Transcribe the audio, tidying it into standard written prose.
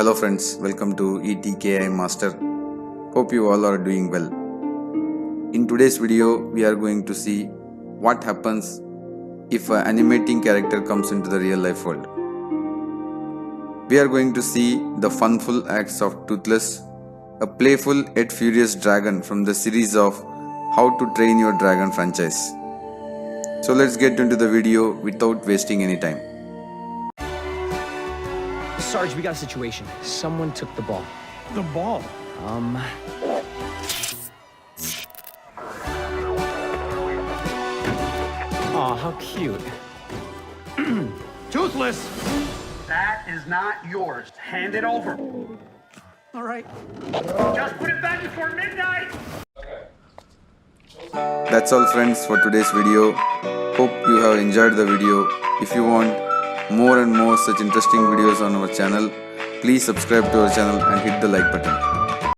Hello friends, welcome to ETKI Master. Hope you all are doing well. In today's video, we are going to see what happens if an animating character comes into the real life world. We are going to see the funful acts of Toothless, a playful yet furious dragon from the series of How to Train Your Dragon franchise. So let's get into the video without wasting any time. Sarge, we got a situation. Someone took the ball. The ball? Aw, how cute. Toothless! That is not yours. Hand it over. All right. Just put it back before midnight! That's all friends for today's video. Hope you have enjoyed the video. If you want more and more such interesting videos on our channel, please subscribe to our channel and hit the like button.